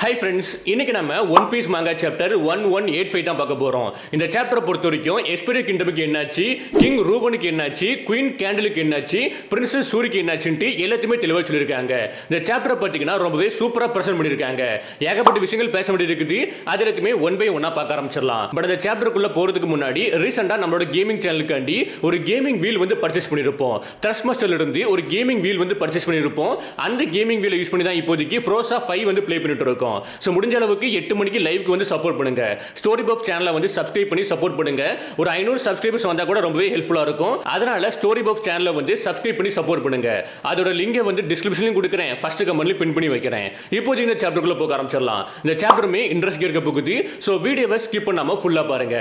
Hi friends, இன்னைக்கு நம்ம one piece மாங்கா சாப்டர் 1185 தான் பார்க்க போறோம். இந்த சாப்டரை பொறுத்த வரைக்கும் எஸ்பெரியர் கிங்டமுக்கு என்னாச்சு, கிங் ரூபனுக்கு என்னாச்சு, குயின் கேண்டலுக்கு என்னாச்சு, பிரின்சஸ் சூரிக்கு என்னாச்சுன்ட்டு எல்லாத்தையுமே தெளிவாக சொல்லியிருக்காங்க. இந்த சாப்டரை பார்த்தீங்கன்னா ரொம்பவே சூப்பராக ப்ரெசென்ட் பண்ணியிருக்காங்க. ஏகப்பட்ட விஷயங்கள் பேச வேண்டியது இருக்குது. அது எல்லாத்தையுமே ஒன் பை ஒன்னா பார்க்க ஆரம்பிச்சிடலாம். பட் அந்த சாப்டருக்குள்ள போறதுக்கு முன்னாடி ரீசெண்டாக நம்மளோட கேமிங் சேனலுக்காண்டி ஒரு கேமிங் வீல் வந்து பர்ச்சேஸ் பண்ணியிருப்போம். த்ரஸ்ட் மாஸ்டர்ல இருந்து ஒரு கேமிங் வீல் வந்து பர்ச்சேஸ் பண்ணியிருப்போம். அந்த கேமிங் வீலை யூஸ் பண்ணி தான் இப்போதைக்கு ஃப்ரோசா 5 வந்து ப்ளே பண்ணிட்டு இருக்கோம். சோ முடிஞ்ச அளவுக்கு 8 மணிக்கு லைவ்க்கு வந்து சப்போர்ட் பண்ணுங்க. ஸ்டோரி பஃப் சேனலை வந்து சப்ஸ்கிரைப் பண்ணி சப்போர்ட் பண்ணுங்க. ஒரு 500 சப்ஸ்கிரைபர்ஸ் வந்தா கூட ரொம்பவே ஹெல்ப்ஃபுல்லா இருக்கும். அதனால ஸ்டோரி பஃப் சேனலை வந்து சப்ஸ்கிரைப் பண்ணி சப்போர்ட் பண்ணுங்க. அதோட லிங்கை வந்து டிஸ்கிரிப்ஷன்லயும் கொடுக்குறேன், ஃபர்ஸ்ட் கமெண்ட்ல பின் பண்ணி வைக்கிறேன். இப்போதைக்கு இந்த சாப்டருக்குள்ள போக ஆரம்பிச்சிடலாம். இந்த சாப்டருமே இன்ட்ரெஸ்ட் இருக்க போகுது. சோ வீடியோவை ஸ்கிப் பண்ணாம ஃபுல்லா பாருங்க.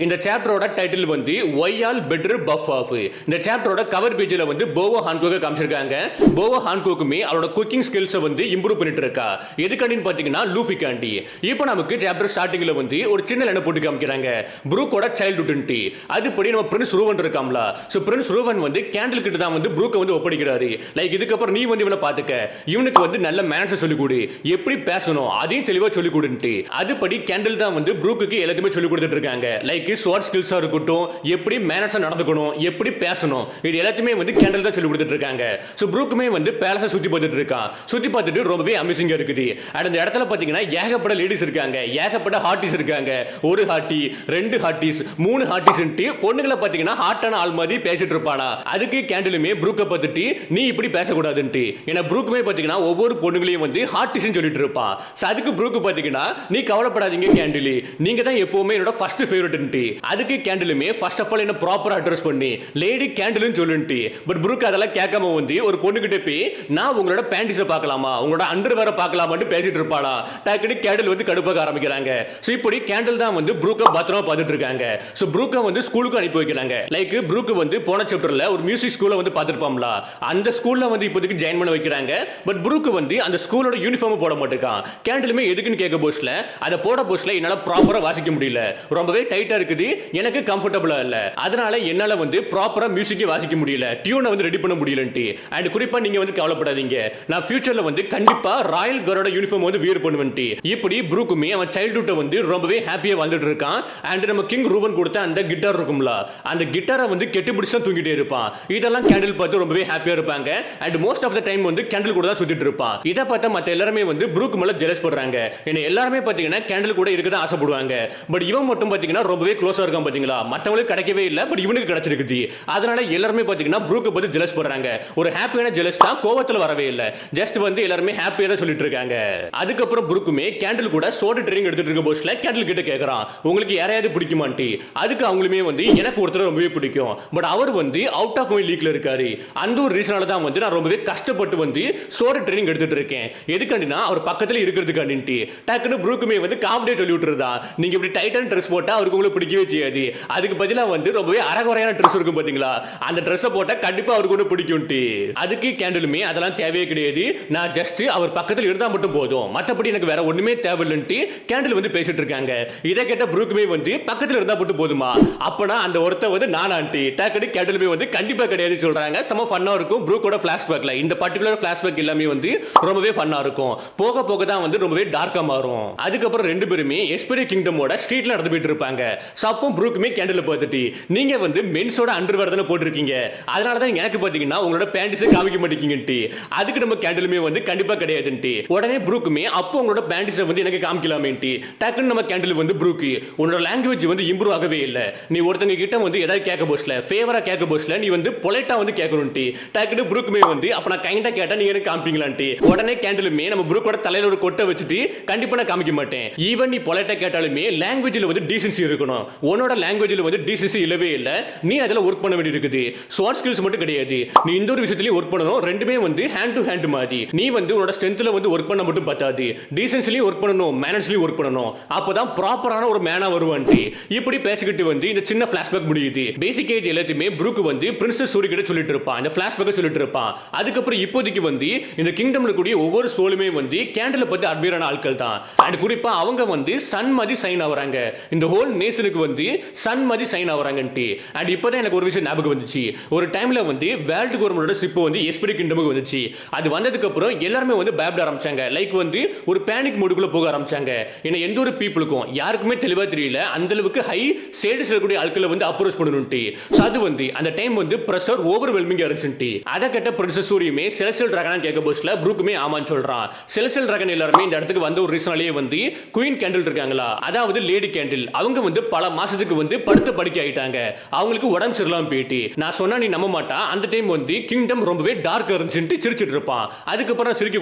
இந்த சாப்டரோட டைட்டில் வந்து why all better buff off. இந்த சாப்டரோட கவர் பேஜில் வந்து போவோ ஹான்கோக்கை காமிச்சிருக்காங்க. போவோ ஹான்கோக்குமே அவரோட குக்கிங் ஸ்கில்ஸை வந்து இம்ப்ரூவ் பண்ணிட்டு இருக்கா. எதுக்காண்டின்னு பார்த்தீங்கன்னா லூஃபிகாண்டி. இப்போ நமக்கு சாப்டர் ஸ்டார்டிங்கில் வந்து ஒரு சின்ன லைனை போட்டு காமிக்கிறாங்க. ப்ரூக்கோட சைல்ட்ஹுட்ன்ட்டு. அதுபடி நம்ம Prince Ruwan இருக்காம்ல. So Prince Ruwan வந்து கேண்டில் கிட்ட தான் வந்து ப்ரூக்கை வந்து ஒப்படைக்கிறாரு. லைக் இதுக்கப்புறம் நீ வந்து இவனை பார்த்துக்க, இவனுக்கு வந்து நல்ல மேனர்ஸை சொல்லிக் கொடு, எப்படி பேசணும் அதையும் தெளிவாக சொல்லிக் கொடுன்ட்டு. அதுபடி கேண்டில் தான் வந்து ப்ரூக்குக்கு எல்லாத்தையுமே சொல்லிக் கொடுத்துட்டு இருக்காங்க. லைக் ஸ்வாட் ஸ்கில்ஸா இருக்கட்டும், எப்படி மேனர்ஸா நடந்துக்கணும், எப்படி பேசணும், இது எல்லாத்தையுமே வந்து கேண்டல் தான் சொல்லி கொடுத்துட்டு இருக்காங்க. சோ ப்ரூக்குமே வந்து பேலஸை சுத்தி பார்த்துட்டு இருக்கான். சுத்தி பார்த்துட்டு ரொம்பவே அமேசிங்கா இருக்குது. அந்த இடத்துல பாத்தீங்கன்னா ஏகப்பட்ட லேடிஸ் இருக்காங்க, ஏகப்பட்ட ஹார்டிஸ் இருக்காங்க. ஒரு ஹார்ட்டி, 2 ஹார்டிஸ், 3 ஹார்டிஸ்ன்ட்டு பொண்ணுங்களை பாத்தீங்கன்னா ஹார்ட்டான ஆள் மாதிரி பேசிட்டு இருப்பானா. அதுக்கு கேண்டலுமே ப்ரூக்கை பார்த்துட்டு நீ இப்படி பேசக்கூடாதுன்ட்டு. ஏன்னா ப்ரூக்குமே பாத்தீங்கன்னா ஒவ்வொரு பொண்ணுங்களையும் வந்து ஹார்டிஸ் சொல்லிட்டு இருப்பான். அதுக்கு ப்ரூக்கு பாத்தீங்கன்னா நீ கவலைப்படாதீங்க கேண்டிலி, நீங்க தான் எப்பவுமே என்னோட ஃபர்ஸ்ட் ஃபேவரட். அதுக்கு கேண்டிலுமே ஃபர்ஸ்ட் ஆஃப் ஆல் என்ன ப்ராப்பரா அட்ரஸ் பண்ணி லேடி கேண்டில்னு சொல்லுன்ட்டு. பட் ப்ரூக் அதெல்லாம் கேட்காம வந்து ஒரு பொண்ணு கிட்ட போய் நான் உங்களோட பேண்டிஸை பார்க்கலாமா, உங்களோட அண்டர்வேரை பார்க்கலாமான்னு பேசிட்டு இருப்பாளா. டக்குனு கேண்டில் வந்து கடுப்பாக ஆரம்பிக்கிறாங்க. ஸோ இப்படி கேண்டில் தான் வந்து ப்ரூக்கை பத்திரமா பார்த்துட்டு இருக்காங்க. ஸோ ப்ரூக்கை வந்து ஸ்கூலுக்கு அனுப்பி வைக்கிறாங்க. லைக் ப்ரூக் வந்து போன சாப்டர்ல ஒரு மியூசிக் ஸ்கூலை வந்து பார்த்துருப்பாங்களா, அந்த ஸ்கூல்ல வந்து இப்போதைக்கு ஜாயின் பண்ண வைக்கிறாங்க. பட் ப்ரூக் வந்து அந்த ஸ்கூலோட யூனிஃபார்ம் போட மாட்டேங்கான். கேண்டிலுமே எதுக்குன்னு கேட்க போஸ்ட்ல அதை போட போஸ்ட்ல என்னால் ப்ராப்பரா வாசிக்க முடியல, ரொம்பவே டைட்டா இருக்குது, எனக்கு கம்ஃபர்டபிளா இல்ல, அதனால என்னால வந்து ப்ராப்பரா மியூசிக்கை வாசிக்க முடியல, டியூனை வந்து ரெடி பண்ண முடியலன்ட்டு. அண்ட் குறிப்பா நீங்க வந்து கவலைப்படாதீங்க, நான் ஃபியூச்சர்ல வந்து கண்டிப்பா ராயல் காரோட யூனிஃபார்ம் வந்து வியர் பண்ணுவேன்ட்டு. இப்படி ப்ரூக்குமே அவன் சைல்ட்ஹுட்டை வந்து ரொம்பவே ஹாப்பியா வாழ்ந்துட்டு இருக்கான். அண்ட் நம்ம கிங் ரூவன் கொடுத்த அந்த கிட்டார் இருக்கும்ல, அந்த கிட்டாரை வந்து கெட்டி பிடிச்சா தூங்கிட்டே இருப்பான். இதெல்லாம் கேண்டில் பார்த்து ரொம்பவே ஹாப்பியா இருப்பாங்க. And most of the time வந்து கேண்டில் கூட தான் சுத்திட்டு இருப்பான். இதை பார்த்தா மற்ற எல்லாருமே வந்து ப்ரூக் மேல ஜெலஸ் பண்றாங்க. ஏன்னா எல்லாருமே பாத்தீங்கன்னா கேண்டில் கூட இருக்க தான் ஆசைப்படுவாங்க. பட் இவன் மட்டும் பாத்தீங்கன்னா ரொம்பவே க்ளோஸா இருக்கான். பாத்தீங்களா, மற்றவங்களுக்கு கிடைக்கவே இல்லை, பட் இவனுக்கு கிடைச்சிருக்குது. அதனால எல்லாருமே பாத்தீங்கன்னா ப்ரூக்கை பத்தி ஜெலஸ் பண்றாங்க. ஒரு ஹாப்பியான ஜெலஸ் தான், கோவத்துல வரவே இல்லை. ஜஸ்ட் வந்து எல்லாருமே ஹாப்பியா தான் சொல்லிட்டு இருக்காங்க. அதுக்கப்புறம் ப்ரூக்குமே கேண்டில் கூட சோட ட்ரைனிங் எடுத்துட்டு இருக்க போஸ்ட்ல கேண்டில் கிட்ட கேட்கறான், உங்களுக்கு யாரையாவது பிடிக்குமான்ட்டு. அதுக்கு அவங்களுமே வந்து எனக்கு ஒருத்தர் ரொம்பவே பிடிக்கும், பட் அவர் வந்து அவுட் ஆஃப் மை லீக்ல இருக்காரு. அந்த ஒரு ரீசனால தான் வந்து நான் ரொம்பவே கஷ்டப்பட்டு வந்து சோட ட்ரைனிங் எடுத்துட்டு இருக்கேன். எதுக்காண்டினா அவர் பக்கத்துல இருக்கிறதுக்காண்டின்ட்டு. டக்குன்னு ப்ரூக்குமே வந்து காமெடியா சொல்லி விட்டுருதா, நீங்க இப்படி டைட்டான ட்ரெஸ் போட்டா அவருக்கு உங்களுக்கு பிடிக்கவே செய்யாது, அதுக்கு பதிலா வந்து ரொம்பவே அரகுறையான ட்ரெஸ் இருக்கும் பாத்தீங்களா, அந்த ட்ரெஸ்ஸை போட்டா கண்டிப்பா அவருக்கு ஒன்று பிடிக்கும்ட்டு. அதுக்கு கேண்டிலுமே அதெல்லாம் தேவையே கிடையாது, நான் ஜஸ்ட் அவர் பக்கத்தில் இருந்தா மட்டும் போதும், மற்றபடி எனக்கு வேற ஒண்ணுமே தேவையில்லைன்ட்டு கேண்டில் வந்து பேசிட்டு இருக்காங்க. இதை கேட்ட ப்ரூக்குமே வந்து பக்கத்தில் இருந்தா மட்டும் போதுமா, அப்பனா அந்த ஒருத்த வந்து நானான்ட்டு. டக்குனு கேண்டிலுமே வந்து கண்டிப்பா கிடையாது சொல்றாங்க. செம ஃபன்னா இருக்கும் ப்ரூக்கோட ஃபிளாஷ்பேக்ல. இந்த பர்டிகுலர் ஃபிளாஷ்பேக் எல்லாமே வந்து ரொம்பவே ஃபன்னா இருக்கும். போக போக தான் வந்து ரொம்பவே டார்க்கா மாறும். அதுக்கப்புறம் ரெண்டு பேருமே எஸ்பெரியர் கிங்டமோட ஸ்ட்ரீட்ல நடந்து போயிட்டு இருப்பாங்க. சப்போ ப்ரூக்குமே கேண்டில் பார்த்துட்டு நீங்க வந்து மென்ஸோட அண்டர்வேர் தானே போட்டிருக்கீங்க, அதனால தான் எனக்கு பாத்தீங்கன்னா உங்களோட பேண்டிஸை காமிக்க மாட்டேங்கன்ட்டு. அதுக்கு நம்ம கேண்டிலுமே வந்து கண்டிப்பா கிடையாதுன்ட்டு. உடனே ப்ரூக்குமே அப்போ உங்களோட பேண்டிஸை வந்து எனக்கு காமிக்கலாமேன்ட்டு. டக்குன்னு நம்ம கேண்டில் வந்து ப்ரூக்கு உன்னோட லாங்குவேஜ் வந்து இம்ப்ரூவ் ஆகவே இல்லை, நீ ஒருத்தங்க கிட்ட வந்து ஏதாவது கேட்க போஸ்ட்ல ஃபேவரா கேட்க போஸ்ட்ல நீ வந்து பொலைட்டா வந்து கேட்கணும்ட்டு. டக்குன்னு ப்ரூக்குமே வந்து அப்ப நான் கைண்டா கேட்டா நீங்க எனக்கு காமிப்பீங்களான்ட்டு. உடனே கேண்டிலுமே நம்ம ப்ரூக்கோட தலையில ஒரு கொட்டை வச்சுட்டு கண்டிப்பா நான் காமிக்க மாட்டேன், ஈவன் நீ பொலைட்டா கேட்டாலுமே லாங்குவேஜ்ல வந்து டீசன்சி இருக்கணும், உன்னோட லாங்குவேஜ்ல வந்து டீசன்சி இல்லவே இல்லை, நீ அதில் ஒர்க் பண்ண வேண்டியிருக்குது. ஸ்வாட் ஸ்கில்ஸ் மட்டும் கிடையாது, நீ இந்த ஒரு விஷயத்திலையும் ஒர்க் பண்ணணும். ரெண்டுமே வந்து ஹேண்ட் டு ஹேண்ட் மாதிரி. நீ வந்து உன்னோட ஸ்ட்ரென்த்ல வந்து ஒர்க் பண்ண மட்டும் பத்தாது, டீசன்ஸ்லயும் ஒர்க் பண்ணணும், மேனர்ஸ்லயும் ஒர்க் பண்ணணும், அப்பதான் ப்ராப்பரான ஒரு மேனா வருவான்ட்டு. இப்படி பேசிக்கிட்டு வந்து இந்த சின்ன ஃபிளாஷ்பேக் முடியுது. பேசிக் இது எல்லாத்தையுமே ப்ரூக் வந்து பிரின்சஸ் சூரி கிட்ட சொல்லிட்டு இருப்பான், இந்த ஃபிளாஷ்பேக்கை சொல்லிட்டு இருப்பான். அதுக்கப்புறம் இப்போதைக்கு வந்து இந்த கிங்டம்ல கூடிய ஒவ்வொரு சோலுமே வந்து கேண்டில் பத்தி அட்மையரான ஆட்கள் தான். அண்ட் குறிப்பா அவங்க வந்து சன் மாதிரி சைன் ஆகுறாங்க. இந்த ஹோல் நேஷன் ஜெனரேஷனுக்கு வந்து சன் மாதிரி சைன் ஆகுறாங்கன்ட்டு. அண்ட் இப்போதான் எனக்கு ஒரு விஷயம் ஞாபகம் வந்துச்சு. ஒரு டைம்ல வந்து வேர்ல்டு கவர்மெண்டோட ஷிப் வந்து எஸ்பிரிட் கிங்டமுக்கு வந்துச்சு. அது வந்ததுக்கு அப்புறம் எல்லாருமே வந்து பயப்பட ஆரம்பிச்சாங்க. லைக் வந்து ஒரு பேனிக் மூடுக்குள்ள போக ஆரம்பிச்சாங்க. ஏன்னா எந்த ஒரு பீப்புளுக்கும் யாருக்குமே தெளிவா தெரியல அந்த அளவுக்கு ஹை ஸ்டேட்டஸ் இருக்கக்கூடிய ஆட்களை வந்து அப்ரோச் பண்ணணும்ட்டு. சோ அது வந்து அந்த டைம் வந்து பிரஷர் ஓவர்வெல்மிங்கா இருந்துச்சு. அத கேட்ட பிரின்சஸ் சூரியுமே செலஸ்டியல் டிராகன் கேட்க போஸ்ட்ல ப்ரூக்குமே ஆமான்னு சொல்றான். செலஸ்டியல் டிராகன் எல்லாரும் இந்த இடத்துக்கு வந்த ஒரு ரீசனாலேயே வந்து குயின் கேண்டில் இருக்காங்களா, அதாவது லேடி கேண்டில், அவங்க வந்து பல மாசத்துக்கு வந்து படுத்த படுக்கை ஆயிட்டாங்க. அவங்களுக்கு உடம்பு சரியில்லாம போயிட்டு நான் சொன்னா நீ நம்ப மாட்டா. அந்த டைம் வந்து கிங்டம் ரொம்பவே டார்க்கா இருந்துச்சுன்னு சிரிச்சிட்டு இருப்பான். அதுக்கப்புறம் சிரிக்க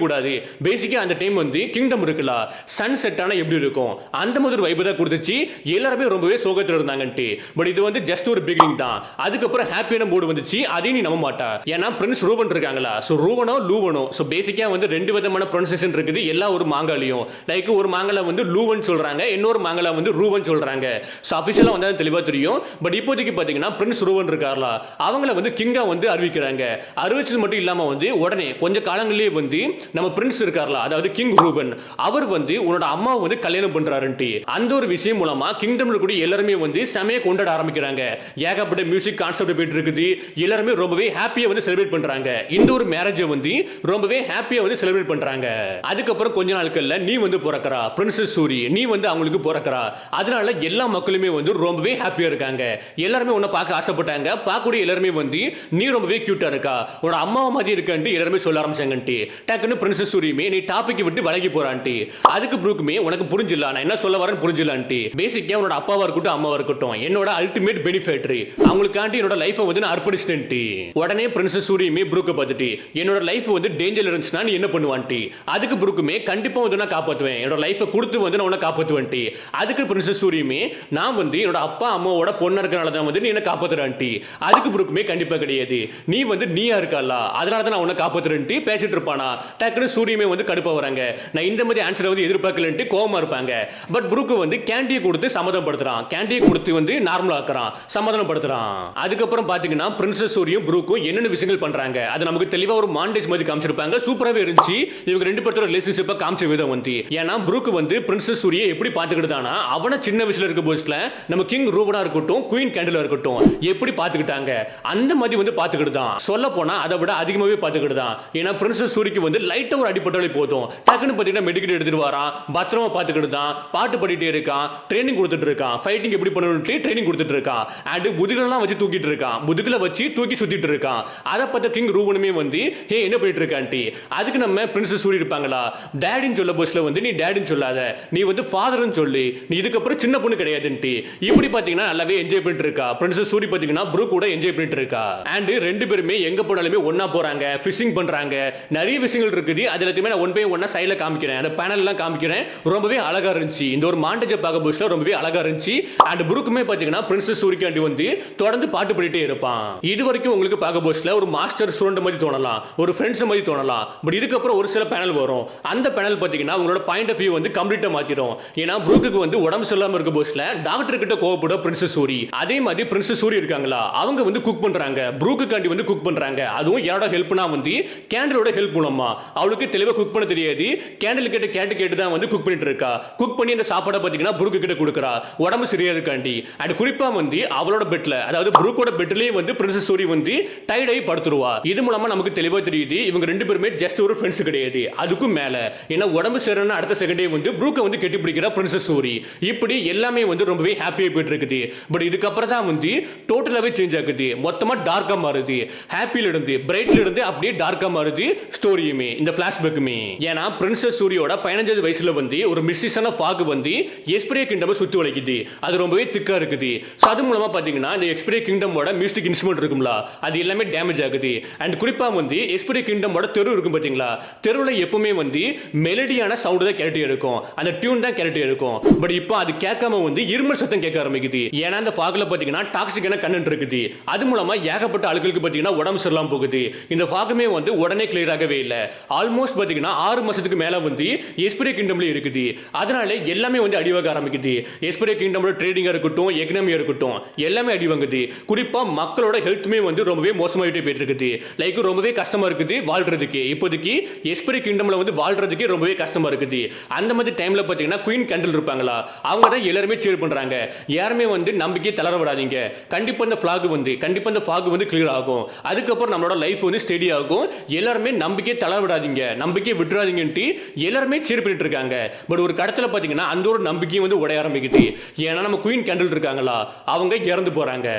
கூடாது. பேசிக்கா அந்த டைம் வந்து கிங்டம் இருக்குல்ல, சன் செட் ஆனா எப்படி இருக்கும் அந்த மாதிரி ஒரு வைப் தான் கொடுத்துச்சு. எல்லாருமே ரொம்பவே சோகத்துல இருந்தாங்கன்ட்டு. பட் இது வந்து ஜஸ்ட் ஒரு பிகினிங் தான். அதுக்கப்புறம் ஹாப்பியான மூடு வந்துச்சு. அதையும் நீ நம்ப மாட்டா. ஏன்னா பிரின்ஸ் ரூவன் இருக்காங்களா, சோ ரூவனோ லூவனோ, சோ பேசிக்கா வந்து ரெண்டு விதமான ப்ரொனன்சியேஷன் இருக்குது எல்லா ஒரு மாங்காலையும். லைக் ஒரு மாங்கால வந்து லூவன் சொல்றாங்க, இன்னொரு மாங்கால வந்து ரூவன் சொல்றாங்க. சோ அபிஷியலா வந்து தெளிவா தெரியும். பட் இப்போதைக்கு பாத்தீங்கன்னா பிரின்ஸ் ரூவன் இருக்கார்ல, அவங்கள வந்து கிங்கா வந்து அறிவிக்கிறாங்க. அறிவிச்சது மட்டும் இல்லாம வந்து உடனே கொஞ்ச காலங்களிலே வந்து நம்ம பிரின்ஸ் இருக்கார்ல, அதாவது கிங் ரூவன், அவர் வந்து உன்னோட அம்மாவை வந்து கல்யாணம் பண்றாருன்ட்டு. அந்த ஒரு விஷயம் மூலமா கிங்டம்ல கூட எல்லாருமே வந்து செமையா கொண்டாட ஆரம்பிக்கிறாங்க. ஏகப்பட்ட மியூசிக் கான்செப்ட் போயிட்டு இருக்குது. எல்லாருமே ரொம்பவே ஹாப்பியா வந்து செலிப்ரேட் பண்றாங்க. இந்த ஒரு மேரேஜ் வந்து ரொம்பவே ஹாப்பியா வந்து செலிப்ரேட் பண்றாங்க. அதுக்கப்புறம் கொஞ்ச நாட்கள்ல நீ வந்து பிறக்கறா, பிரின்சஸ் சூரி, நீ வந்து அவங்களுக்கு பிறக்கறா. அதனால எல்லா மக்களுமே வந்து ரொம்பவே ஹாப்பியா இருக்காங்க. எல்லாருமே உன்னை பார்க்க ஆசைப்பட்டாங்க. பார்க்கக்கூடிய எல்லாருமே வந்து நீ ரொம்பவே கியூட்டா இருக்கா, உன்னோட அம்மாவை மாதிரி இருக்கான்ட்டு எல்லாருமே சொல்ல ஆரம்பிச்சாங்கன்ட்டு. டக்குன்னு பிரின்சஸ் சூரியுமே நீ டாபிக் விட்டு விலகி போறான்ட்டு. அதுக்கு ப்ரூக்குமே உனக்கு புரிஞ்சிடல நான் என்ன சொல்ல வரேன்னு புரிஞ்சிடலான்ட்டு. பேசிக்கா உன்னோட அப்பாவா இருக்கட்டும் அம்மாவா இருக்கட்டும் என்னோட அல்டிமேட் பெனிஃபிட்டரி, அவங்களுக்காண்டி என்னோட லைஃபை வந்து நான் அர்ப்பணிச்சிட்டேன்ட்டு. உடனே பிரின்சஸ் சூரியுமே ப்ரூக்கை பார்த்துட்டு என்னோட லைஃப் வந்து டேஞ்சர்ல இருந்துச்சுன்னா நீ என்ன பண்ணுவான்ட்டு. அதுக்கு ப்ரூக்குமே கண்டிப்பா வந்து நான் காப்பாற்றுவேன், என்னோட லைஃபை கொடுத்து வந்து நான் உன்னை காப்பாற்றுவேன்ட்டு. அதுக்கு பிரின்சஸ் சூரியுமே நான் வந்து என்னோட அப்பா அம்மாவோட பொண்ணு இருக்கனால தான் வந்து நீ என்ன காப்பாத்துறான்ட்டு. அதுக்கு ப்ரூக்குமே கண்டிப்பா கிடையாது, நீ வந்து நீயா இருக்கல அதனால தான் நான் உன்னை காப்பாத்துறேன்ட்டு பேசிட்டு இருப்பானா. டக்குனு சூரியுமே வந்து கடுப்பா வராங்க. நான் இந்த மாதிரி ஆன்சரை வந்து எதிர்பார்க்கலன்ட்டு கோவமா இருப்பாங்க. பட் ப்ரூக்கு வந்து கேண்டியை கொடுத்து சமாதானப்படுத்துறான். கேண்டியை கொடுத்து வந்து நார்மலா ஆக்குறான், சமாதானப்படுத்துறான். அதுக்கப்புறம் பாத்தீங்கன்னா பிரின்சஸ் சூரியும் ப்ரூக்கும் என்னென்ன விஷயங்கள் பண்றாங்க அது நமக்கு தெளிவா ஒரு மாண்டேஜ் மாதிரி காமிச்சிருப்பாங்க. சூப்பராவே இருந்துச்சு. இவங்க ரெண்டு பேரோட ரிலேஷன்ஷிப்பை காமிச்ச விதம் வந்து, ஏன்னா ப்ரூக் வந்து பிரின்சஸ் சூரியை எப்படி பாத்துக்கிட்டானா அவன சின்ன வயசுல இருக்க போஸ்ட்ல நம்ம கிங் ரூபனா இருக்கட்டும் குயின் கேண்டிலா இருக்கட்டும் எப்படி பாத்துக்கிட்டாங்க அந்த மாதிரி வந்து பாத்துக்கிட்டு தான். சொல்ல போனா அதை விட அதிகமாவே பாத்துக்கிட்டு தான். ஏன்னா பிரின்சஸ் சூரிக்கு வந்து லைட்டா ஒரு அடிப்பட்டாலே போதும் டக்குன்னு பாத்தீங்கன்னா மெடிக்கல் எடுத்துட்டு வரான், பத்திரமா பாத்துக்கிட்டு தான், பாட்டு பாடிட்டே இருக்கான், ட்ரைனிங் கொடுத்துட்டு இருக்கான், ஃபைட்டிங் எப்படி பண்ணணும்னு ட்ரைனிங் கொடுத்துட்டு இருக்கான். அண்ட் முதுகுலாம் வச்சு தூக்கிட்டு இருக்கான், முதுகுல வச்சு தூக்கி சுத்திட்டு இருக்கான். அதை பார்த்த கிங் ரூபனுமே வந்து ஹே என்ன பண்ணிட்டு இருக்கான்ட்டி. அதுக்கு நம்ம பிரின்சஸ் சூரி இருப்பாங்களா, டேடின்னு சொல்ல போஸ்ட்ல வந்து நீ டேடின்னு சொல்லாத, நீ வந்து ஃபாதர்னு சொல்லி, நீ இதுக்கப்புறம் சின்ன பொண்ணு கிடையாதுன்ட்டு. இப்படி பாத்தீங்கன்னா நல்லாவே என்ஜாய் பண்ணிட்டு இருக்கா பிரின்சஸ் சூரி. பாத்தீங்கன்னா ப்ரூக் கூட என்ஜாய் பண்ணிட்டு இருக்கா. அண்ட் ரெண்டு பேருமே எங்க போனாலுமே ஒண்ணா போறாங்க, ஃபிஷிங் பண்றாங்க, நிறைய விஷயங்கள் இருக்குது. அது எல்லாத்தையுமே நான் ஒன் பை ஒன்னா சைடுல காமிக்கிறேன், அந்த பேனல் எல்லாம் காமிக்கிறேன். ரொம்பவே அழகா இருந்துச்சு. இந்த ஒரு மாண்டேஜ் பார்க்க போஸ்ட்ல ரொம்பவே அழகா இருந்துச்சு. அண்ட் ப்ரூக்குமே பாத்தீங்கன்னா பிரின்சஸ் சூரிக்காண்டி வந்து தொடர்ந்து பாட்டு பாடிட்டே இருப்பான். இது வரைக்கும் உங்களுக்கு பார்க்க போஸ்ட்ல ஒரு மாஸ்டர் ஸ்டூடண்ட் மாதிரி தோணலாம், ஒரு ஃப்ரெண்ட்ஸ் மாதிரி தோணலாம். பட் இதுக்கப்புறம் ஒரு சில பேனல் வரும். அந்த பேனல் பாத்தீங்கன்னா உங்களோட பாயிண்ட் ஆஃப் வியூ வந்து கம்ப்ளீட்டா மாத்திடும். ஏன்னா ப்ரூக்கு வந்து உடம்பு சரியில்லாம இருக்க போஸ்ட்ல டாக்டர் கிட்ட கோவப்பட பிரின்சஸ் சூரி. அதே மாதிரி பிரின்சஸ் சூரி இருக்காங்களா, அவங்க வந்து குக் பண்றாங்க, ப்ரூக்குக்காண்டி வந்து குக் பண்றாங்க. அதுவும் யாரோட ஹெல்ப்னா வந்து கேண்டிலோட ஹெல்ப் மூலமா. அவளுக்கு தெளிவா குக் பண்ண தெரியாது, கேண்டில் கிட்ட கேட்டு தான் வந்து குக் பண்ணிட்டு இருக்கா. குக் பண்ணி அந்த சாப்பாடை பாத்தீங்கன்னா ப்ரூக்கு கிட்ட கொடுக்குறா உடம்பு சரியா இருக்காண்டி. அண்ட் குறிப்பா வந்து அவளோட பெட்ல, அதாவது ப்ரூக்கோட பெட்லயே வந்து பிரின்சஸ் சூரி வந்து டைட் ஆகி படுத்துருவா. இது மூலமா நமக்கு தெளிவா தெரியுது இவங்க ரெண்டு பேருமே ஜஸ்ட் ஒரு ஃப்ரெண்ட்ஸ் கிடையாது, அதுக்கும் மேல. ஏன்னா உடம்பு சரியான அடுத்த செகண்டே வந்து ப்ரூக்கை வந்து கெட்டி பிடிக்கிற பிரின்சஸ் சூரி. இப்படி எல்லாமே வந்து ரொம்பவே ஹாப்பியா போயிட்டு இருக்குது. பட் இதுக்கப்புறம் தான் வந்து டோட்டலாவே சேஞ்ச் ஆகுது, மொத்தமா டார்க்கா மாறுது. ஹாப்பில இருந்து பிரைட்ல இருந்து அப்படியே டார்க்கா மாறுது ஸ்டோரியுமே, இந்த பிளாஷ்பேக்குமே. ஏன்னா பிரின்சஸ் சூரியோட 15வது வயசுல வந்து ஒரு மிஸ்ஸிஸான ஃபாக் வந்து எஸ்பிரியா கிங்டம் சுத்தி வளைக்குது. அது ரொம்பவே திக்கா இருக்குது. சோ அது மூலமா பாத்தீங்கன்னா இந்த எஸ்பிரியா கிங்டமோட மியூசிக் இன்ஸ்ட்ருமெண்ட் இருக்கும்ல அது எல்லாமே டேமேஜ் ஆகுது. அண்ட் குறிப்பா வந்து எஸ்பிரியா கிங்டமோட தெரு இருக்கும் பாத்தீங்களா, தெருவுல எப்பவுமே வந்து மெலடியான சவுண்ட் தான் கேட்டுட்டே இருக்கும், அந்த டியூன் தான் கேட்டுட்டே இருக்கும். பட் இப்போ அது கேட்காம வந்து இருமல் சத்தம் கேட்க ஆரம்பிக்குது. ஏன்னா அந்த ஃபாக்ல பாத்தீங்கன்னா டாக்ஸிக்கான கண்டென்ட் இருக்குது. அது மூலமா ஏகப்பட்ட ஆளுகளுக்கு பாத்தீங்கன்னா உடம்பு சரியில்லாம போகுது. இந்த ஃபாகுமே வந்து உடனே கிளியர் ஆகவே இல்லை. ஆல்மோஸ்ட் பாத்தீங்கன்னா 6 மாசத்துக்கு மேல வந்து எஸ்பிரியா கிங்டம்ல இருக்குது. அதனால எல்லாமே வந்து அடிவாக ஆரம்பிக்குது. எஸ்பிரியா கிங்டமோட ட்ரேடிங்கா இருக்கட்டும், எக்கனாமியா இருக்கட்டும், எல்லாமே அடி வாங்குது. குறிப்பா மக்களோட ஹெல்த்துமே வந்து ரொம்பவே மோசமாயிட்டே போயிட்டு இருக்குது. லைக் ரொம்பவே கஷ்டமா இருக்குது வாழ்றதுக்கு. இப்போதைக்கு எஸ்பிரியா கிங்டம்ல வந்து வாழ்றதுக்கு ரொம்பவே கஷ்டமா இருக்குது. அந்த மாதிரி டைம்ல பாத்தீங்கன்னா குயின் கேண்டில் இருப்பாங்களா, அவங்க தான் எல்லாருமே சேர் பண்றாங்க. பண்றாங்க. யாருமே வந்து நம்பிக்கை தளர விடாதீங்க. கண்டிப்பா இந்த ஃபிளாக் வந்து கிளியர் ஆகும். அதுக்கப்புறம் நம்மளோட லைஃப் வந்து ஸ்டெடி ஆகும். எல்லாருமே நம்பிக்கை தளர விடாதீங்க, நம்பிக்கை விட்டுறாதீங்கன்ட்டு எல்லாருமே சீர் பண்ணிட்டு இருக்காங்க. பட் ஒரு கடத்துல பாத்தீங்கன்னா அந்த ஒரு நம்பிக்கையும் வந்து உடைய ஆரம்பிக்குது. ஏன்னா நம்ம குயின் கேண்டில் இருக்காங்களா, அவங்க இறந்து போறாங்க.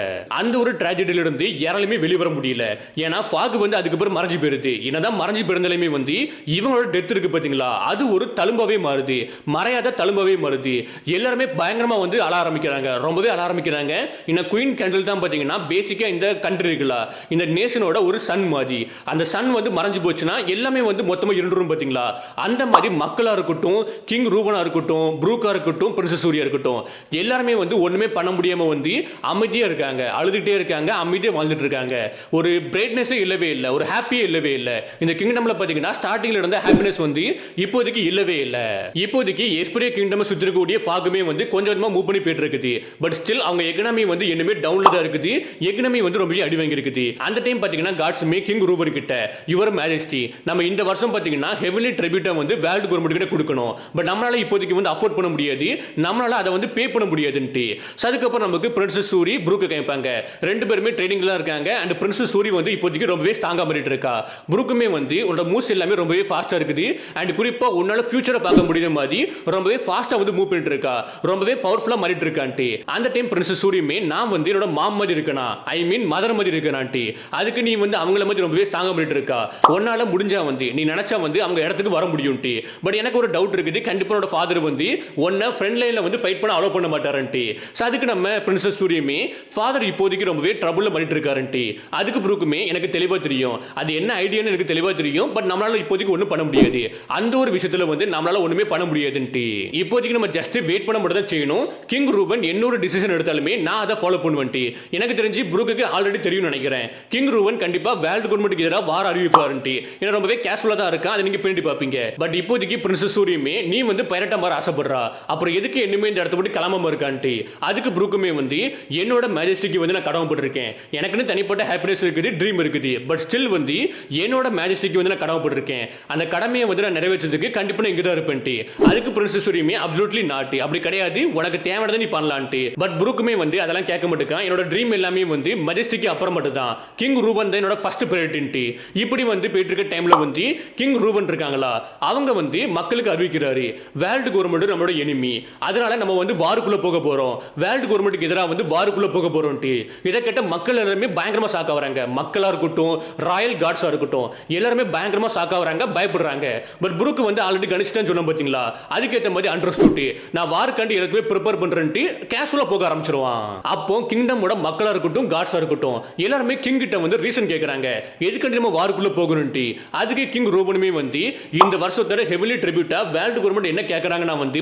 அந்த ஒரு ட்ராஜடியில இருந்து யாராலுமே வெளிவர முடியல. ஏன்னா ஃபாக் வந்து அதுக்கப்புறம் மறைஞ்சு போயிருது. என்னதான் மறைஞ்சு போயிருந்தாலுமே வந்து இவங்களோட டெத் இருக்கு பாத்தீங்களா, அது ஒரு தழும்பாவே மாறுது, மறையாத தழும்பாவே மாறுது. எல்லாருமே பயங்கரமா வந்து அழ ஆரம்பிக்கிறாங்க, ரொம்பவே அழ ஆரம்பிக்கிறாங்க. இந்த குயின் கேண்டில் தான் பாத்தீங்கன்னா பேசிக்கா இந்த கண்ட்ரி இருக்குல்ல, இந்த நேஷனோட ஒரு சன் மாதிரி. அந்த சன் வந்து மறைஞ்சு போச்சுன்னா எல்லாமே வந்து மொத்தமா இருண்டுரும் பாத்தீங்களா. அந்த மாதிரி மக்களா இருக்கட்டும், கிங் ரூபனா இருக்கட்டும், ப்ரூக்கா இருக்கட்டும், பிரின்சஸ் சூர்யா இருக்கட்டும், எல்லாருமே வந்து ஒண்ணுமே பண்ண முடியாம வந்து அமைதியா இருக்காங்க, அழுதுட்டே இருக்காங்க, அமைதியா வாழ்ந்துட்டு இருக்காங்க. ஒரு பிரைட்னஸே இல்லவே இல்லை, ஒரு ஹாப்பியே இல்லவே இல்லை. இந்த கிங்டம்ல பாத்தீங்கன்னா ஸ்டார்டிங்ல இருந்த ஹாப்பினஸ் வந்து இப்போதைக்கு இல்லவே இல்லை. இப்போதைக்கு எஸ்பிரியா கிங்டம் சுத்தி இருக்கக்கூடிய ஃபாகுமே வந்து கொஞ்சம் கொஞ்சமா மூவ் பண்ணி போயிட்டு இருக்குது. பட் ஸ்டில் அவங்க எக்கனாமி வந்து என்னமே டவுன்ல தான் இருக்குது. எக்கனாமி வந்து ரொம்ப அடி வாங்கி இருக்குது. அந்த டைம் பாத்தீங்கன்னா காட்ஸ் மேக்கிங் ரூவர் கிட்ட, யுவர் மேஜஸ்டி, நம்ம இந்த வருஷம் பாத்தீங்கன்னா ஹெவிலி ட்ரிபியூட்டை வந்து வேர்ல்ட் கவர்மெண்ட் கிட்ட கொடுக்கணும். பட் நம்மளால இப்போதைக்கு வந்து அஃபோர்ட் பண்ண முடியாது, நம்மளால அதை வந்து பே பண்ண முடியாதுன்ட்டு. அதுக்கப்புறம் நமக்கு பிரின்சஸ் சூரி ப்ரூக்கு கேட்பாங்க. ரெண்டு பேருமே ட்ரைனிங்ல இருக்காங்க. அண்ட் பிரின்சஸ் சூரி வந்து இப்போதைக்கு ரொம்பவே ஸ்ட்ராங்கா பண்ணிட்டு இருக்கா. ப்ரூக்குமே வந்து உன்னோட மூவ்ஸ் எல்லாமே ரொம்பவே ஃபாஸ்டா இருக்குது. அண்ட் குறிப்பா உன்னால ஃபியூச்சரை பார்க்க முடியுற மாதிரி ரொம்பவே ஃபாஸ்டா வந்து மூவ் பண்ணிட்டு இருக்கா, ரொம்பவே பவர்ஃபுல்லா மாறிட்டு இருக்கான்ட்டு. அந்த டைம் பிரின்சஸ் சூரியுமே நான் வந்து என்னோட மாம் மாதிரி இருக்கனா, ஐ மீன் மதர் மாதிரி இருக்கனான்ட்டு. அதுக்கு நீ வந்து அவங்கள மாதிரி ரொம்பவே ஸ்ட்ராங்கா பண்ணிட்டு இருக்கா, உன்னால முடிஞ்சா வந்து நீ நினைச்சா வந்து அவங்க இடத்துக்கு வர முடியும்ட்டு. பட் எனக்கு ஒரு டவுட் இருக்குது, கண்டிப்பா என்னோட ஃபாதர் வந்து உன்னை ஃப்ரண்ட் லைன்ல வந்து ஃபைட் பண்ண அலோ பண்ண மாட்டாருன்ட்டு. ஸோ அதுக்கு நம்ம பிரின்சஸ் சூரியமே ஃபாதர் இப்போதைக்கு ரொம்பவே ட்ரபிள்ல பண்ணிட்டு இருக்காருன்ட்டு. அதுக்கு ப்ரூக்குமே எனக்கு தெளிவா தெரியும், அது என்ன ஐடியான்னு எனக்கு தெளிவா தெரியும். பட் நம்மளால இப்போதைக்கு ஒன்றும் பண்ண முடியாது, அந்த ஒரு விஷயத்துல வந்து நம்மளால ஒண்ணுமே பண்ண முடியாதுன்ட்டு. இப்போதைக்கு நம்ம ஜஸ்ட் வெயிட் பண்ண மட்டும் தான் செய்யணும். கிங் ரூபன் என்னொரு டிசிஷன் எடுத்தாலுமே நான் அதை ஃபாலோ பண்ணுவேன்ட்டு. எனக்கு தெரிஞ்சு ப்ரூக்கு ஆல்ரெடி தெரியும் நினைக்கிறேன், கிங் ரூபன் கண்டிப்பா வேர்ல்ட் கவர்மெண்ட்டுக்கு எதிராக வார அறிவிப்பாருன்ட்டு. ஏன்னா ரொம்பவே கேஷுவலா தான் இருக்கா, அதை நீங்க பின்னாடி பார்ப்பீங்க. பட் இப்போதைக்கு பிரின்சஸ் சூரியமே நீ வந்து பைரட்டா மாற ஆசைப்படுறா, அப்புறம் எதுக்கு என்னமே இந்த இடத்த விட்டு கிளம்பாம இருக்கான்ட்டு. அதுக்கு ப்ரூக்குமே வந்து என்னோட மேஜஸ்டிக்கு வந்து நான் கடமைப்பட்டிருக்கேன், எனக்குன்னு தனிப்பட்ட ஹாப்பினஸ் இருக்குது, ட்ரீம் இருக்குது. பட் ஸ்டில் வந்து என்னோட மேஜஸ்டிக்கு வந்து நான் கடமைப்பட்டிருக்கேன், அந்த கடமையை வந்து நான் நிறைவேற்றதுக்கு கண்டிப்பா நான் இங்க தான் இருப்பேன்ட்டு. அதுக்கு பிரின்சஸ் சூரியமே அப்சல்யூட்லி நாட், அப்படி கிடையாது, உனக்கு தேவையானதை நீ பண்ணலான்ட்டு. பட் ப்ரூக்குமே வந்து அதெல்லாம் கேட்க மாட்டேக்கான். என்னோட ட்ரீம் எல்லாமே வந்து மெஜஸ்டிக்கு அப்புறம் மட்டும் தான், கிங் ரூபன் தான் என்னோட ஃபர்ஸ்ட் பிரையாரிட்டி. இப்படி வந்து போயிட்டு இருக்க டைம்ல வந்து கிங் ரூபன் இருக்காங்களா, அவங்க வந்து மக்களுக்கு அறிவிக்கிறாரு வேர்ல்ட் கவர்மெண்ட் நம்மளோட எனிமி, அதனால நம்ம வந்து வாருக்குள்ள போக போறோம், வேர்ல்ட் கவர்மெண்ட்டுக்கு எதிராக வந்து வாருக்குள்ள போக போறோம்ட்டு. இதை கேட்ட மக்கள் எல்லாருமே பயங்கரமா ஷாக் ஆவறாங்க, மக்களா இருக்கட்டும், ராயல் கார்ட்ஸா இருக்கட்டும், எல்லாருமே பயங்கரமா ஷாக் ஆவறாங்க, பயப்படுறாங்க. பட் ப்ரூக் வந்து ஆல்ரெடி கணிச்சிட்டேன்னு சொன்ன பாத்தீங்களா, அதுக்கேற்ற மாதிரி அண்டர்ஸ்டுட் நான் வாருக்காண்டி எல்லாருமே ப்ரிப்பேர் பண்றேன்ட்டு கேஷுவலா போக ஆரம்பிச்சிருவான். அப்போ கிங்டமோட மக்களா இருக்கட்டும், கார்ட்ஸா இருக்கட்டும், எல்லாருமே கிங் கிட்ட வந்து ரீசன் கேட்கறாங்க, எதுக்கு நம்ம வாருக்குள்ள போகணும்ட்டு. அதுக்கு கிங் ரூபனுமே வந்து இந்த வருஷத்தோட ஹெவிலி ட்ரிபியூட்டா வேர்ல்ட் கவர்மெண்ட் என்ன கேட்கறாங்கன்னா வந்து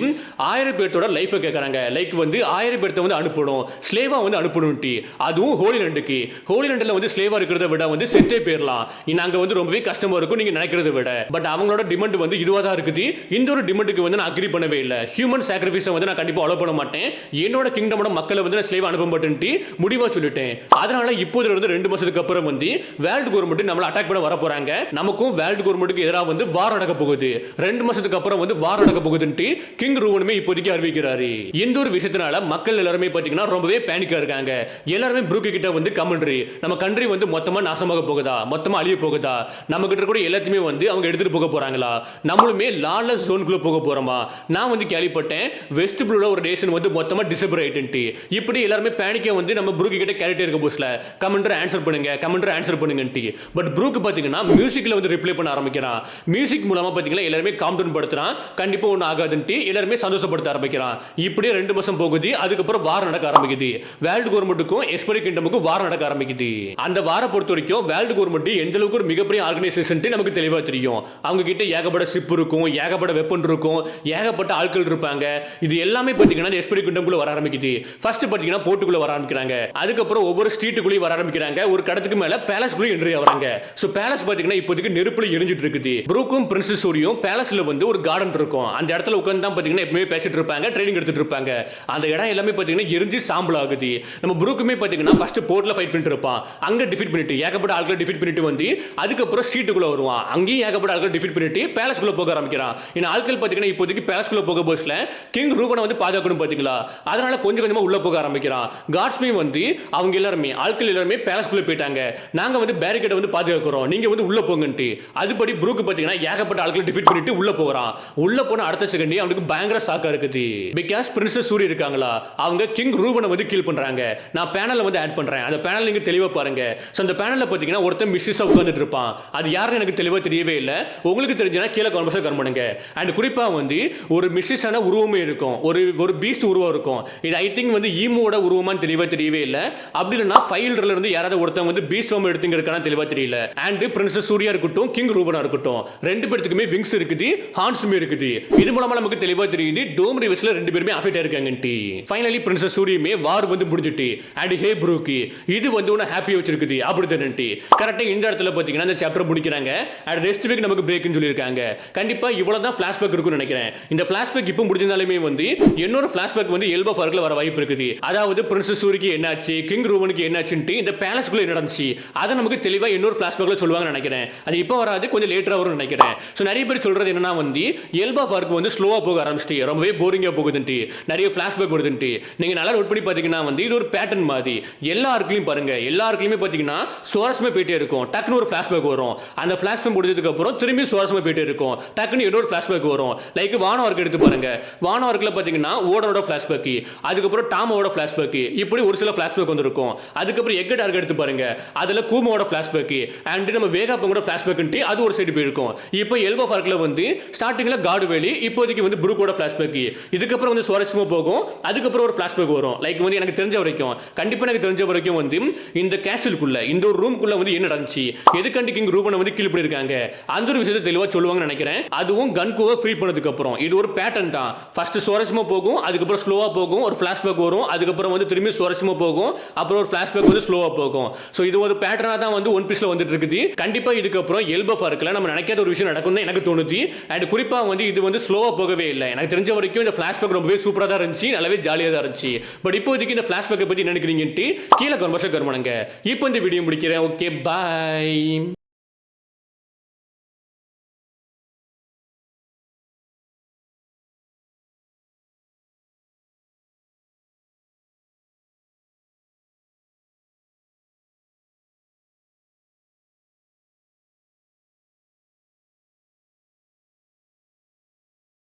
1000 பேர்த்தோட லைஃபை கேட்கறாங்க. லைக் வந்து 1000 பேர்த்த வந்து அனுப்பணும், ஸ்லேவா வந்து அனுப்பணும்ட்டு. அதுவும் ஹோலி லேண்டுக்கு. ஹோலி லேண்டில் வந்து ஸ்லேவா இருக்கிறத விட வந்து செத்தே போயிடலாம், நாங்க வந்து ரொம்பவே கஷ்டமா இருக்கும் நீங்க நினைக்கிறத விட. பட் அவங்களோட டிமாண்ட் வந்து இதுவா தான் இருக்குது. இந்த ஒரு டிமாண்டுக்கு வந்து நான் அக்ரி பண்ணவே இல்லை. ஹியூமன் சாக்ரிஃபைஸை வந்து நான் கண்டிப்பா அலோ பண்ண மாட்டேன், என்னோட கிங்டமோட மக்களை வந்து நான் ஸ்லேவா அனுப்ப மாட்டேன்ட்டு முடிவா சொல்லிட்டேன். அதனால இப்போதுல இருந்து 2 மாசத்துக்கு அப்புறம் வந்து வேர்ல்ட் கவர்மெண்ட் நம்மள அட்டாக் பண்ண வர போறாங்க, நமக்கும் வேர்ல்ட் கவர்மெண்ட்டுக்கு எதிராக வந்து வார் நடக்க போகுது, 2 மாசத்துக்கு அப்புறம் வந்து வார் நடக்க போகுதுன்ட்டு கிங் ரூவனுமே இப்போதைக்கு அறிவிக்கிறாரு. இந்த ஒரு விஷயத்தினால மக்கள் எல்லாருமே பாத்தீங்கன்னா ரொம்பவே பேனிக்கா இருக்காங்க. எல்லாருமே ப்ரூக் கிட்ட வந்து கமெண்ட்ரி, நம்ம கண்ட்ரி வந்து மொத்தமா நாசமாக போகுதா, மொத்தமா அழிய போகுதா, நம்ம கிட்ட கூட எல்லாத்தையுமே வந்து அவங்க எடுத்துட்டு போக போறாங்களா, நம்மளுமே லாலஸ் ஜோனுக்குள்ள போக போறோமா, நான் வந்து கேள்விப்பட்டேன் வெஸ்ட் ப்ளூல ஒரு நேஷன் வந்து மொத்தமா டிசபிள் ஆயிட்டு. இப்படி எல்லாருமே பேனிக்கா வந்து நம்ம ப்ரூக் கிட்ட கேரக்டர் இருக்க போஸ்ல கமெண்டர் ஆன்சர் பண்ணுங்க, கமெண்டர் ஆன்சர் பண்ணுங்கன்ட்டு. பட் ப்ரூக் பாத்தீங்கன்னா மியூசிக்ல வந்து ரிப்ளை பண்ண ஆரம்பிக்கிறான். மியூசிக் மூலமா பாத்தீங்கன்னா எல்லாருமே காம் டவுன் படுத்துறான், கண்டிப்பா ஒன்றும் ஆகாதுன்ட்டு எல்லாருமே சந்தோஷப்படுத்த ஆரம்பிக்கிறான். இப்படியே 2 மாசம் போகுது. அதுக்கப்புறம் வார் நடக்க ஆரம்பிக்குது. வேர்ல்ட் கவர்மெண்ட்டுக்கும் எஸ்பரி கிங்டமுக்கும் வார் நடக்க ஆரம்பிக்குது. அந்த வார பொறுத்த வரைக்கும் வேர்ல்ட் கவர்மெண்ட் எந்த அளவுக்கு ஒரு மிகப்பெரிய ஆர்கனைசேஷன் நமக்கு தெளிவா தெரியும். அவங்க கிட்ட ஏகப்பட்ட ஷிப் இருக்கும், ஏகப்பட்ட வெப்பன் இருக்கும், ஏகப்பட்ட ஆட்கள் இருப்பாங்க. இது எல்லாமே பாத்தீங்கன்னா எஸ்பரி கிங்டம்குள்ள வர ஆரம்பிக்குது. ஃபர்ஸ்ட் பாத்தீங்கன்னா போர்ட்டுக்குள்ள வர ஆரம்பிக்கிறாங்க, அதுக்கப்புறம் ஒவ்வொரு ஸ்ட்ரீட்டுக்குள்ளேயும் வர ஆரம்பிக்கிறாங்க, ஒரு கடத்துக்கு மேல பேலஸ்க்குள்ள என்ட்ரி ஆவறாங்க. சோ பேலஸ் பாத்தீங்கன்னா இப்போதைக்கு நெருப்புல எரிஞ்சிட்டு இருக்குது. ப்ரூக்கும் பிரின்சஸ் சூரியும் பேலஸ்ல வந்து ஒரு கார்டன் இருக்கும், அந்த இடத்துல உட்கார்ந்து தான் பாத்தீங்கன்னா எப்பவுமே பேசிட்டு இருப்பாங்க, ட்ரைனிங் எடுத்துட்டு இருப்பாங்க. அந்த இடம் எல்லாமே பாத்தீங்கன்னா எரிஞ்சு சாம்பல் ஆகுது. நம்ம ப்ரூக்குமே பாத்தீங்கன்னா ஃபர்ஸ்ட் போர்ட்ல ஃபைட் பண்ணிட்டு இருப்பான், அங்க டிஃபீட் பண்ணிட்டு ஏகப்பட்ட ஆட்களை டிஃபீட் பண்ணிட்டு வந்து அதுக்கப்புறம் ஸ்ட்ரீட்டுக்குள்ள வருவான், அங்கேயும் ஏகப்பட்ட ஆட்களை டிஃபீட் பண்ணிட்டு பேலஸ்க்குள்ள போக ஆரம்பிக்கிறான். இந்த ஆட்கள் பாத்தீங்கன்னா இப்போதைக்கு பேலஸ்க்குள்ள போக போஸ்ல கிங் ரூபனை வந்து பாதுகாக்கணும் பாத்தீங்களா. பாத்தீங்களா? அதனால கொஞ்சம் கொஞ்சமா உள்ள போக ஆரம்பிக்கிறான். காட்ஸ்மே வந்து அவங்க எல்லாருமே ஆட்கள் எல்லாருமே பேலஸ்குள்ள போயிட்டாங்க. நாங்க வந்து பேரிகேட வந்து பாதுகாக்கிறோம். நீங்க வந்து உள்ள போங்கன்ட்டு. அதுபடி ப்ரூக் பாத்தீங்கன்னா ஏகப்பட்ட ஆட்களை டிஃபீட் பண்ணிட்டு உள்ள போறான். உள்ள போன அடுத்த செகண்டே அவனுக்கு பயங்கர ஷாக்கா இருக்குது. பிகாஸ் பிரின்சஸ் சூரி இருக்காங்களா? அவங்க கிங் ரூவனை வந்து கில் பண்றாங்க. நான் பேனல்ல வந்து ஆட் பண்றேன். அந்த பேனல் நீங்க தெளிவா பாருங்க. சோ அந்த பேனல்ல பாத்தீங்கன்னா ஒருத்தன் மிஸ்ஸஸா உட்கார்ந்துட்டு இருப்பான். அது யாருன்னு எனக்கு தெளிவா தெரியவே இல்ல. உங்களுக்கு தெரிஞ்சனா கீழ கமெண்ட்ஸ்ல கமெண்ட் பண்ணுங்க. அண்ட் குறிப்பா வந்து ஒரு மிஸ்ஸஸான உருவமே இருக்கும். ஒரு பீஸ்ட் உருவம் இருக்கும். இது ஐ திங்க் வந்து ஈமோட உருவமான்னு தெளிவா தெரியவே இல்ல. அப்படி இல்லனா ஃபைல்ல இருந்து யாராவது ஒருத்தன் வந்து பீஸ்ட் ஃபார்ம் எடுத்துங்கறதுக்கான தெளிவா தெரியல. அண்ட் பிரின்சஸ் சூர்யா இருக்கட்டும், கிங் ரூவனா இருக்கட்டும், ரெண்டு பேத்துக்குமே விங்ஸ் இருக்குது, ஹார்ன்ஸ்மே இருக்குது. இது மூலமா நமக்கு தெளிவா தெரியுது டோம் ரிவர்ஸ்ல ரெண்டு பேருமே அஃபெக்ட் ஆயிருக்காங்கன்ட்டு. ஃபைனலி பிரின்சஸ் சூரியுமே வார் வந்து முடிஞ்சிட்டு அண்ட் ஹே ப்ரூக் இது வந்து உன ஹாப்பியா வச்சிருக்குது அப்படிதானே. கரெக்ட்டா இந்த இடத்துல பாத்தீங்கன்னா இந்த சாப்டர் முடிக்கிறாங்க. அண்ட் ரெஸ்ட் வீக் நமக்கு பிரேக்னு சொல்லிருக்காங்க. கண்டிப்பா இவ்வளவு தான் ஃபிளாஷ்பேக் இருக்கும்னு நினைக்கிறேன். இந்த ஃபிளாஷ்பேக் இப்போ முடிஞ்சாலுமே வந்து இன்னொரு ஃபிளாஷ்பேக் வந்து எல்பா ஃபார்க்ல வர வாய்ப்பு இருக்குது. அதாவது பிரின்சஸ் சூரிக்கு என்னாச்சு, கிங் ரூவனுக்கு என்னாச்சுன்னு இந்த பேலஸ்க்குள்ள என்ன நடந்துச்சு அதை நமக்கு தெளிவா இன்னொரு ஃபிளாஷ்பேக்ல சொல்லுவாங்கன்னு நினைக்கிறேன். அது இப்போ வராது, கொஞ்சம் லேட்டரா வரும்னு நினைக்கிறேன். சோ நிறைய பேர் சொல்றது என்னன்னா வந்து எல்பா ஃபார்க் வந்து ஸ்லோவா போக ஆரம்பிச்சிட்டு ரொம்பவே போரிங்கா போகுதுன்ட்டு, நிறைய ஃபிளாஷ்பேக் வருதுன்ட்டு. நீங்க நல்லா நோட் பண்ணி பாத்தீங்கன்னா வந்து இது ஒரு பேட்டர்ன் மாதிரி எல்லா ஆர்க்லயும் பாருங்க. எல்லா ஆர்க்லயுமே பாத்தீங்கன்னா சுவாரஸ்யமா போயிட்டே இருக்கும். டக்குனு ஒரு ஃபிளாஷ்பேக் வரும். அந்த ஃபிளாஷ்பேக் முடிஞ்சதுக்கு அப்புறம் திரும்பி சுவாரஸ்யமா போயிட்டே இருக்கும். டக்குனு இன்னொரு ஃபிளாஷ்பேக் வரும். லைக் வான ஆர்க் எடுத்து பாருங்க. வான ஆர்க்ல பாத்தீங்கன்னா ஓடனோட ஃபிளாஷ்பேக், அதுக்கப்புறம் டாமோட ஃபிளாஷ்பேக், இப்படி ஒரு சில ஃபிளாஷ்பேக் வந்திருக்கும். அதுக்கப்புறம் எக்கட் ஆர்க் எடுத்து பாருங்க. அதுல கூமோட ஃபிளாஷ்பேக் அண்ட் நம்ம வேகாப்பங்கோட ஃபிளாஷ்பேக்ன்ட்டு அது ஒரு சைடு போயிருக்கும். இப்போ எல்பா ஃபார்க்ல வந்து ஸ்டார்டிங்ல காடு வேலி, இப்போதைக்கு வந்து ப்ரூக்கோட ஃபிளாஷ்பேக், இதுக்கப்புறம் வந்து சுவாரஸ்யமா போகும். அதுக்கப்புறம் ஒரு ஃபிளாஷ்பேக் வரும். லைக் வந்து எனக்கு தெரிஞ்ச வரைக்கும், கண்டிப்பா எனக்கு தெரிஞ்ச வரைக்கும் வந்து இந்த கேசலுக்குள்ள இந்த ஒரு ரூம்க்குள்ள வந்து என்ன நடந்துச்சு, எதுக்காண்டி கிங் ரூபனை வந்து கில் பண்ணிருக்காங்க அந்த ஒரு விஷயத்தை தெளிவா சொல்லுவாங்கன்னு நினைக்கிறேன். அதுவும் கன்கோவை ஃப்ரீ பண்ணதுக்கு அப்புறம் இது ஒரு பேட்டர்ன் தான். ஃபர்ஸ்ட் சுவாரஸ்யமா போகும், அதுக்கப்புறம் ஸ்லோவா போகும், ஒரு ஃபிளாஷ்பேக் வரும், அதுக்கப்புறம் வந்து திரும்பி சுவாரஸ்யமா போகும், அப்புறம் ஒரு ஃபிளாஷ்பேக் வந்து ஸ்லோவா போகும். சோ இது ஒரு பேட்டர்னா தான் வந்து ஒன் பீஸ்ல வந்துட்டு இருக்குது. கண்டிப்பா இதுக்கப்புறம் எல்பா ஃபார்க்ல நம்ம நினைக்காத ஒரு விஷயம் நடக்கும் தான் எனக்கு தோணுது. அண்ட் குறிப்பா வந்து இது வந்து ஸ்லோவா போகவே இல்லை. எனக்கு தெரிஞ்ச வரைக்கும் இந்த ஃபிளாஷ்பேக் ரொம்பவே சூப்பரா தான் இருந்துச்சு, நல்லாவே ஜாலியா தான் இருந்துச்சு. பட் இப்போதைக்கு இந்த ஃபிளாஷ்பேக்கை பத்தி நினைக்கிறீங்கன்ட்டு கீழே கமெண்ட்ஸ்ல கமெண்ட் பண்ணுங்க. இப்போ இந்த வீடியோ முடிக்கிறேன். Okay, by.